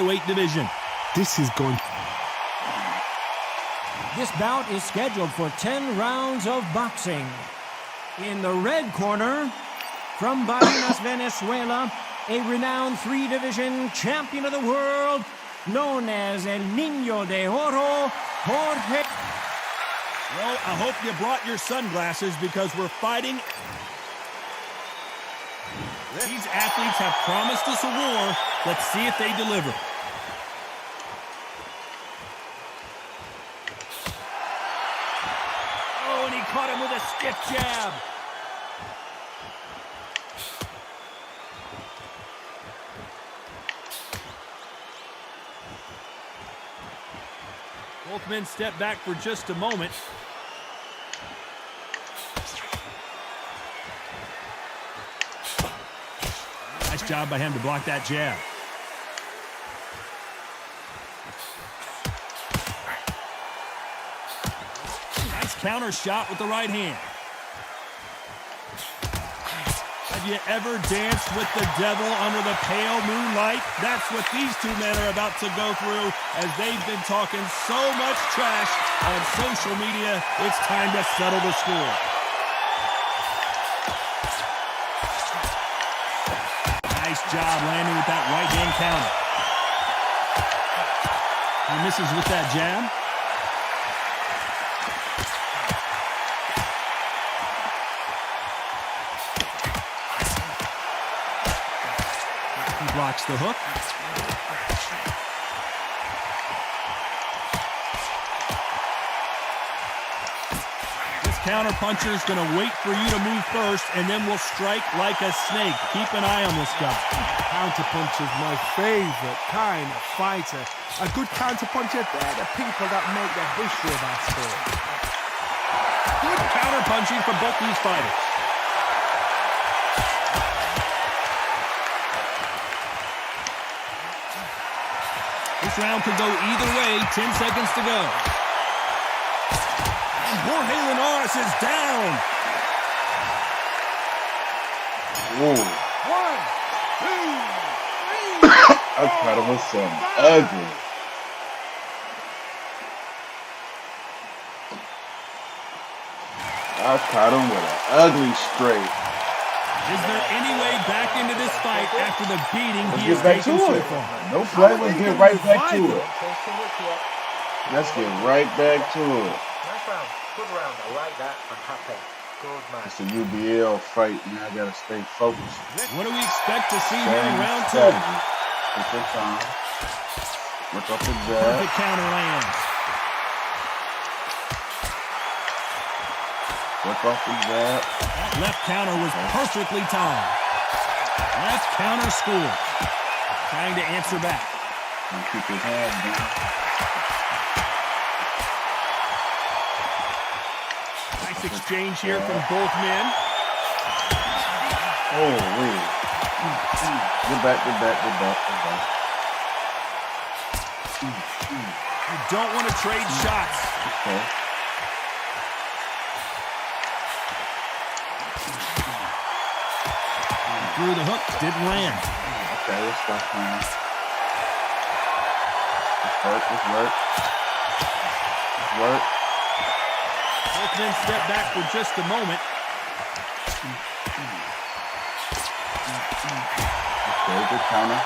weight division. This is going. This bout is scheduled for 10 rounds of boxing. In the red corner, from Barinas, Venezuela, a renowned three-division champion of the world, known as El Niño de Oro, Jorge. Well, I hope you brought your sunglasses because we're fighting. These athletes have promised us a war. Let's see if they deliver. Oh, and he caught him with a stiff jab. Both men step back for just a moment. Nice job by him to block that jab. Nice counter shot with the right hand. Have you ever danced with the devil under the pale moonlight? That's what these two men are about to go through as they've been talking so much trash on social media. It's time to settle the score. Nice job landing with that right hand counter. He misses with that jab. He blocks the hook. This counter puncher is going to wait for you to move first, and then will strike like a snake. Keep an eye on this guy. Counterpuncher is my favorite kind of fighter. A good counterpuncher, they're the people that make the history of our sport. Good counter punching from both these fighters. This round could go either way. 10 seconds to go. And Jorge Linares is down. Whoa. 1, 2, 3. I thought it was something ugly. I caught him with an ugly straight. Is there any way back into this fight after the beating he has Let's get back to taken so it. far? No play, let's get right back to it. Let's get right back to it. Nice round. Good round. I like that. I'm happy. Good man. It's a UBL fight, man. I gotta stay focused. What do we expect to see here in Same round 2? strategy. Take your time. Look up the jab. Perfect counter lands. Look off the jab. That left counter was perfectly timed. Left counter score. Trying to answer back. And keep his hand down. Nice exchange here from both men. Oh, wait. Get back, get back, get back, get back. You don't want to trade shots. Okay. Through the hook, didn't land. Okay, let's stop playing. Let's work, let's work. Let's work. Both men step back for just a moment. Okay, good counter.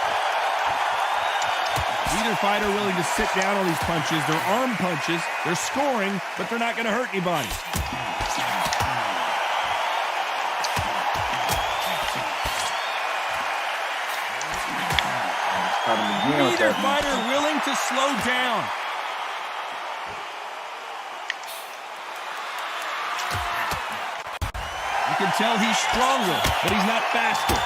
Neither fighter willing to sit down on these punches. They're arm punches. They're scoring, but they're not going to hurt anybody. Neither fighter willing to slow down. You can tell he's stronger, but he's not faster.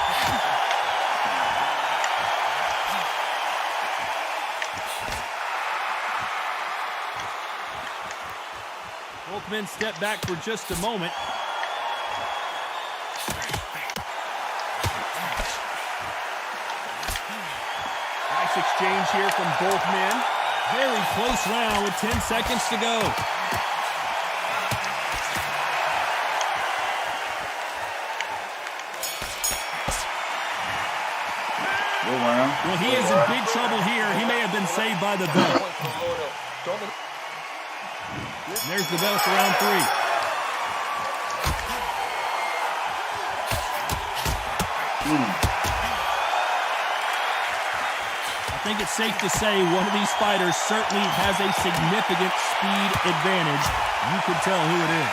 Both men step back for just a moment. Nice exchange here from both men. Very close round with 10 seconds to go. Good round. Well, he is in big trouble here. He may have been saved by the bell. And there's the bell for round 3. I think it's safe to say one of these fighters certainly has a significant speed advantage. You can tell who it is.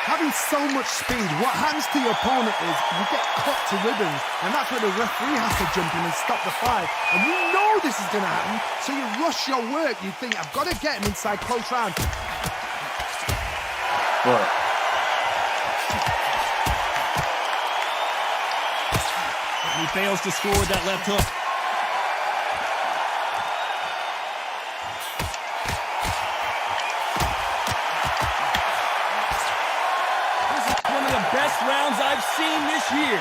Having so much speed, what happens to your opponent is you get cut to ribbons, and that's where the referee has to jump in and stop the fight. And you know this is going to happen, so you rush your work. You think, I've got to get him inside close round. But He fails to score with that left hook. Best rounds I've seen this year.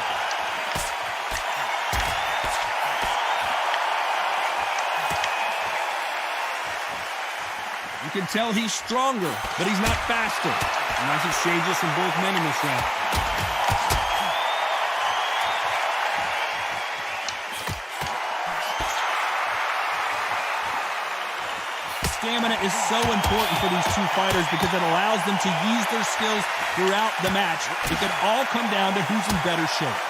You can tell he's stronger, but he's not faster. Nice exchanges from both men in this round. Stamina is so important for these two fighters because it allows them to use their skills throughout the match. It can all come down to who's in better shape.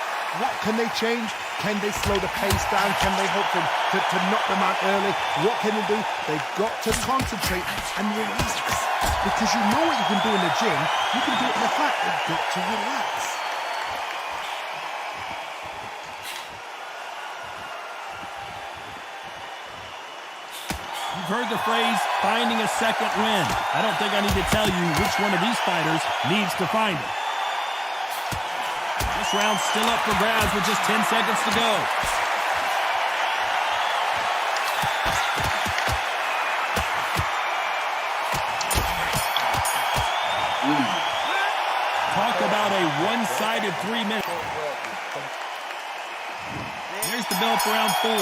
What can they change? Can they slow the pace down? Can they hope to knock them out early? What can they do? They've got to concentrate and relax. Because you know what you can do in the gym, you can do it in the fight. They've got to relax. You've heard the phrase, finding a second win. I don't think I need to tell you which one of these fighters needs to find it. This round's still up for grabs with just 10 seconds to go. Talk about a one-sided 3 minutes. Here's the bell for round 4.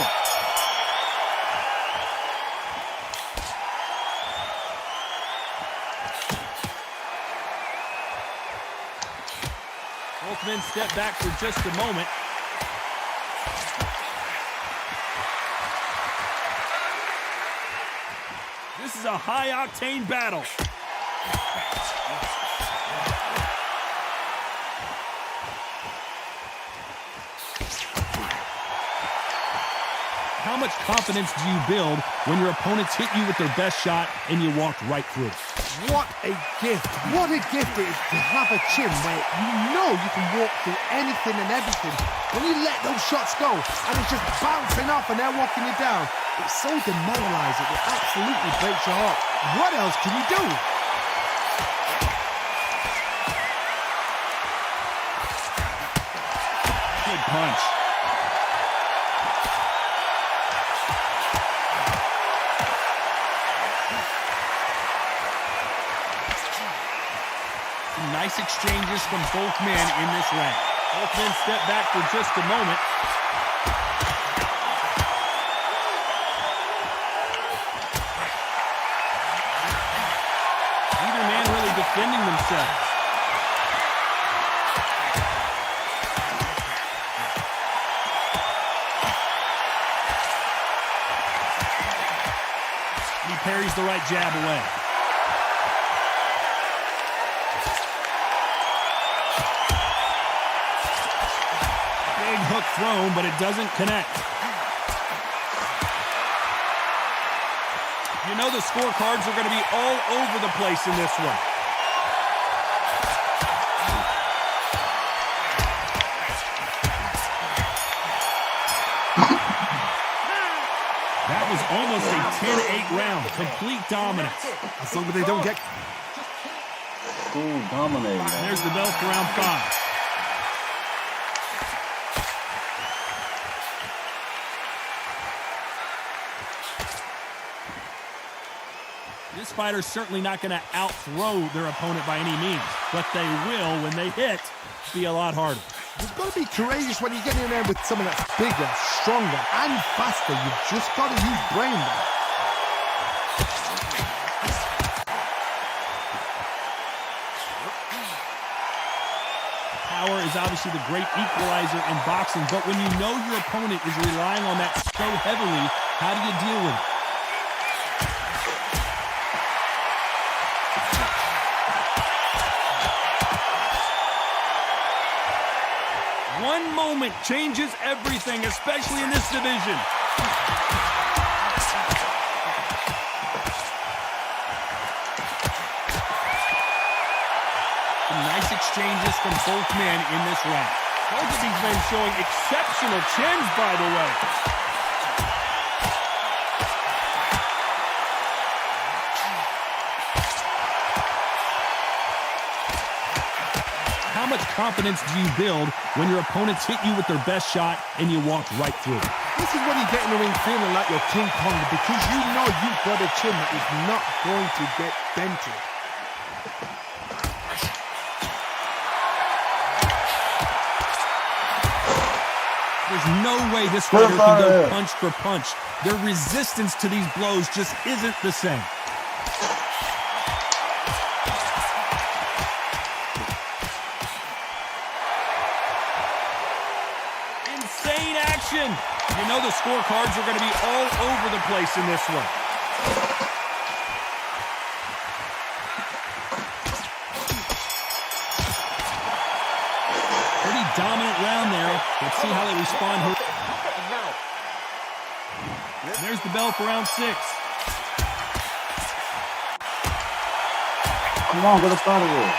Both men step back for just a moment. This is a high-octane battle. How much confidence do you build when your opponents hit you with their best shot and you walk right through? What a gift. What a gift it is to have a chin where you know you can walk through anything and everything. When you let those shots go and it's just bouncing off and they're walking you down, it's so demoralizing. It absolutely breaks your heart. What else can you do? Good punch. Nice exchanges from both men in this round. Both men step back for just a moment. Neither man really defending themselves. He parries the right jab away. Hook thrown, but it doesn't connect. You know the scorecards are going to be all over the place in this one. That was almost a 10-8 round. Complete dominance. As long as they don't get... Ooh, dominating. There's the bell for round 5. This fighter's certainly not going to out-throw their opponent by any means, but they will, when they hit, be a lot harder. You've got to be courageous when you get in there with someone that's bigger, stronger, and faster. You've just got to use brain there. Power is obviously the great equalizer in boxing, but when you know your opponent is relying on that so heavily, how do you deal with it? One moment changes everything, especially in this division. Nice exchanges from both men in this round. Both of these men showing exceptional chins, by the way. How much confidence do you build when your opponents hit you with their best shot and you walk right through? This is when you get in the ring feeling like you're King Kong, because you know you've got a chin that is not going to get dented. There's no way this fighter can go punch for punch. Their resistance to these blows just isn't the same. Insane action. You know the scorecards are going to be all over the place in this one. Pretty dominant round there. Let's see how they respond here. There's the bell for round 6. Come on, get us out of here.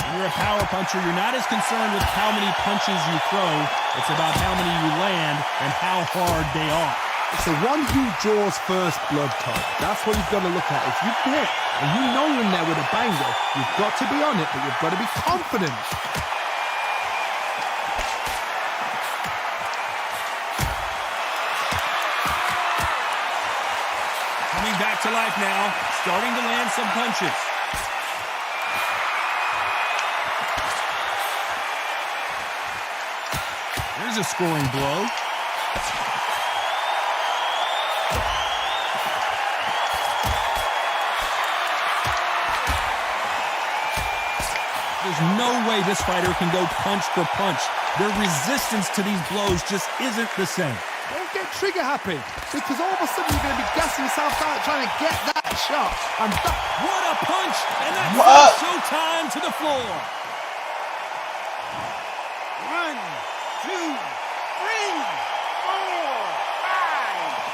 When you're a power puncher, you're not as concerned with how many punches you throw. It's about how many you land and how hard they are. It's the one who draws first blood, Todd. That's what you've got to look at. If you hit and you know you're in there with a banger, you've got to be on it, but you've got to be confident. Coming back to life now, starting to land some punches. There's a scoring blow. There's no way this fighter can go punch for punch. Their resistance to these blows just isn't the same. Don't get trigger happy, because all of a sudden you're going to be gassing yourself out trying to get that shot. And that... What a punch! And that's showtime to the floor. 1, 2, 3, 4, 5.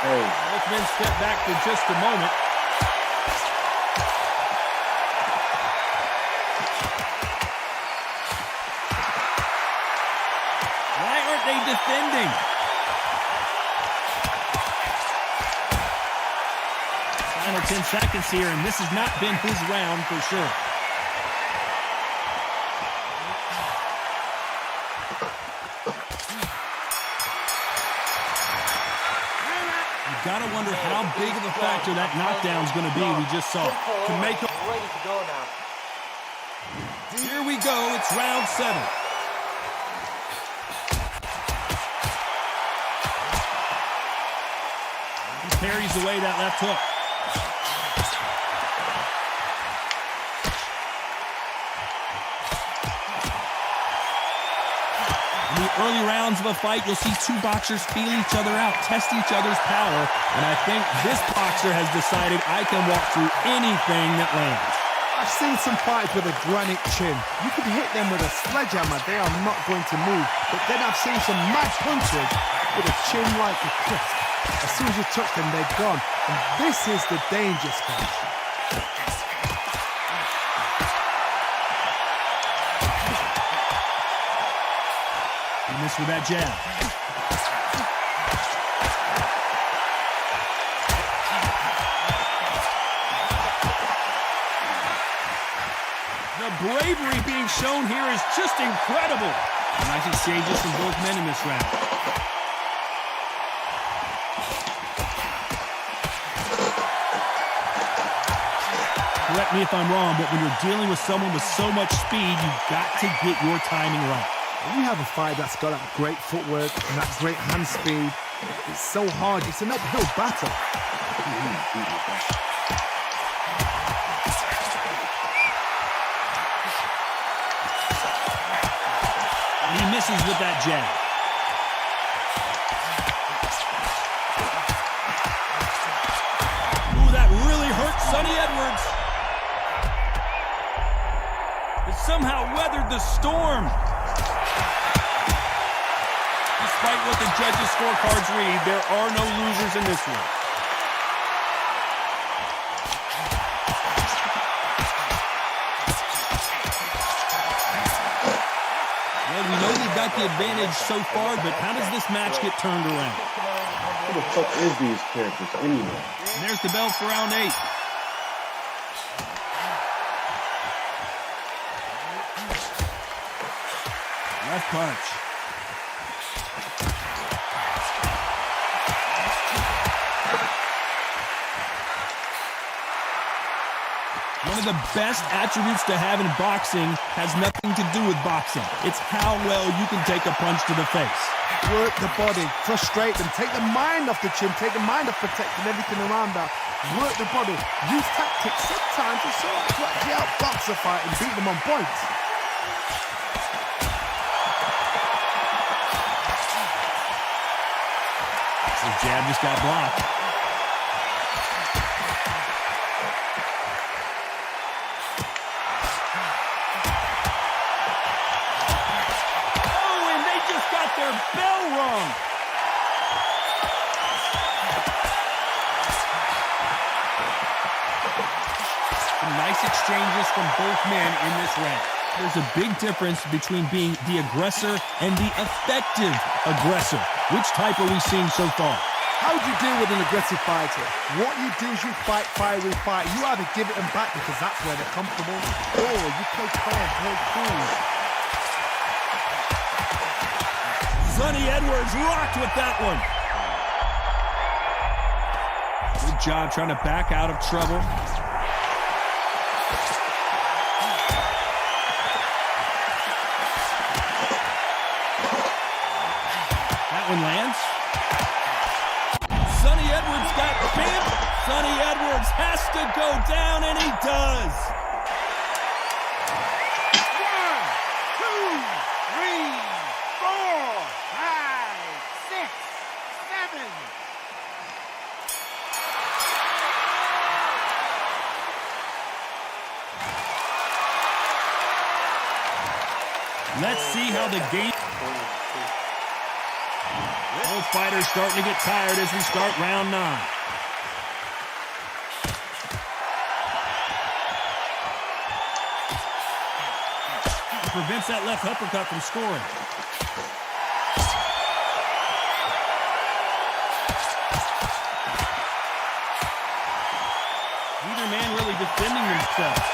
Hey. Both men step back for just a moment. Why aren't they defending? Final 10 seconds here, and this has not been his round for sure. Gotta wonder how big of a factor that knockdown's gonna be. We just saw to make it. Ready to go now. Here we go. It's round 7. He parries away that left hook. In the early rounds of a fight, you'll see two boxers feel each other out, test each other's power, and I think this boxer has decided I can walk through anything that lands. I've seen some fighters with a granite chin. You could hit them with a sledgehammer, they are not going to move. But then I've seen some mad punchers with a chin like a crisp. As soon as you touch them, they're gone. And this is the danger spot. He missed with that jab. The bravery being shown here is just incredible. Nice exchanges from both men in this round. correct me if I'm wrong, but when you're dealing with someone with so much speed, you've got to get your timing right. When you have a fight that's got that great footwork and that great hand speed, it's so hard. It's an uphill battle. And he misses with that jab. Ooh, that really hurt Sonny Edwards. But somehow weathered the storm. Despite what the judges' scorecards read, there are no losers in this one. Well, we know they've got the advantage so far, but how does this match get turned around? Who the fuck is these characters anyway? And there's the bell for round 8. Left punch. One of the best attributes to have in boxing has nothing to do with boxing. It's how well you can take a punch to the face. Work the body, frustrate them, take the mind off the chin, take the mind off protecting everything around that. Work the body, use tactics sometimes to actually outbox a fight and beat them on points. The jab just got blocked. Oh, and they just got their bell rung. Some nice exchanges from both men in this round. There's a big difference between being the aggressor and the effective aggressor. Which type are we seeing so far? How do you deal with an aggressive fighter? What you do is you fight, fire, fight. You either give it them back because that's where they're comfortable, or you play calm, play cool. Sonny Edwards rocked with that one. Good job trying to back out of trouble. One lands. Sonny Edwards got bammed. Sonny Edwards has to go down, and he does. 1, 2, 3, 4, 5, 6, 7. Let's see how the game... Both fighters starting to get tired as we start round 9. He prevents that left uppercut from scoring. Neither man really defending themselves.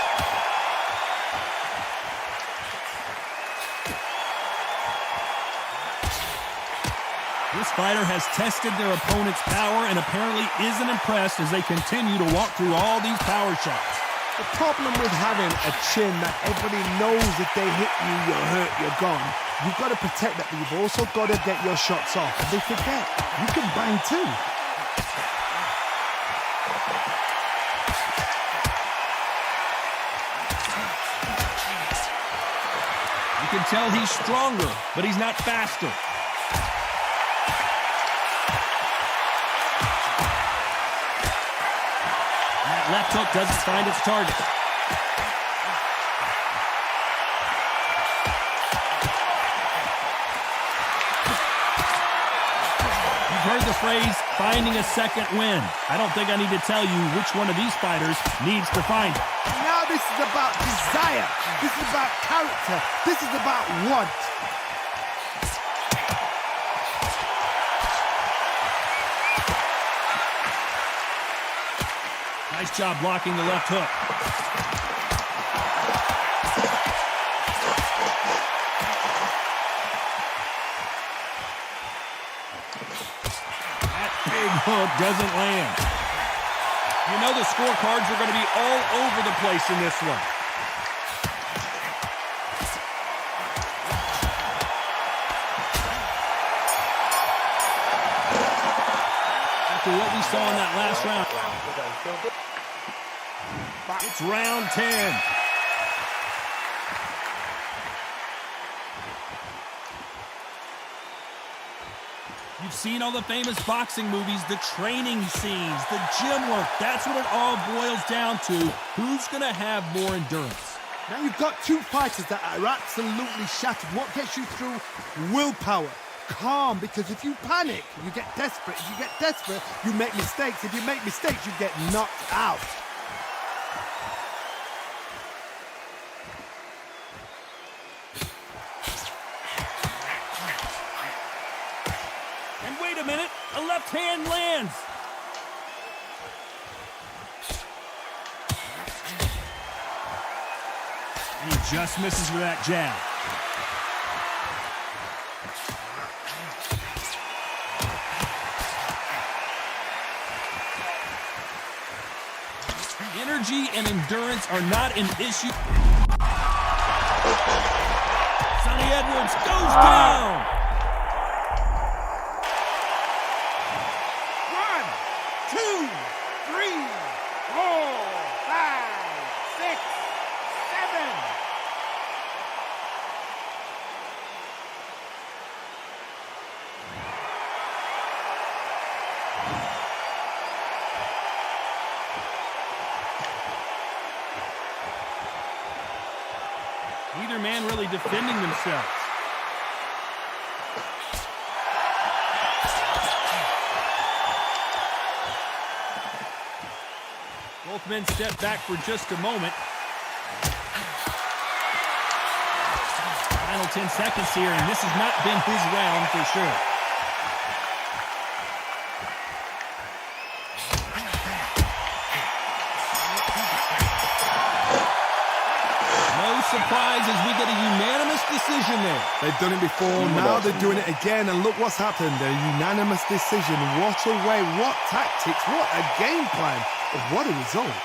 This fighter has tested their opponent's power and apparently isn't impressed as they continue to walk through all these power shots. The problem with having a chin that everybody knows if they hit you, you're hurt, you're gone. You've got to protect that, but you've also got to get your shots off. And they forget, you can bang too. You can tell he's stronger, but he's not faster. Left hook doesn't find its target. You've heard the phrase, finding a second win. I don't think I need to tell you which one of these fighters needs to find it. Now this is about desire. This is about character. This is about want. Nice job blocking the left hook. That big hook doesn't land. You know the scorecards are going to be all over the place in this one. After what we saw in that last round, it's round 10. You've seen all the famous boxing movies, the training scenes, the gym work. That's what it all boils down to. Who's going to have more endurance? Now you've got two fighters that are absolutely shattered. What gets you through? Willpower. Calm, because if you panic, you get desperate. If you get desperate, you make mistakes. If you make mistakes, you get knocked out. And wait a minute, a left hand lands. And he just misses with that jab. Energy and endurance are not an issue. Sonny Edwards goes down. 1, 2, 3, 4, 5, 6, 7. Neither man really defending themselves. Both men step back for just a moment. Final 10 seconds here, and this has not been his round for sure. Surprise as we get a unanimous decision there. They've done it before, now they're doing it again, and look what's happened. A unanimous decision. What a way, what tactics, what a game plan. What a result.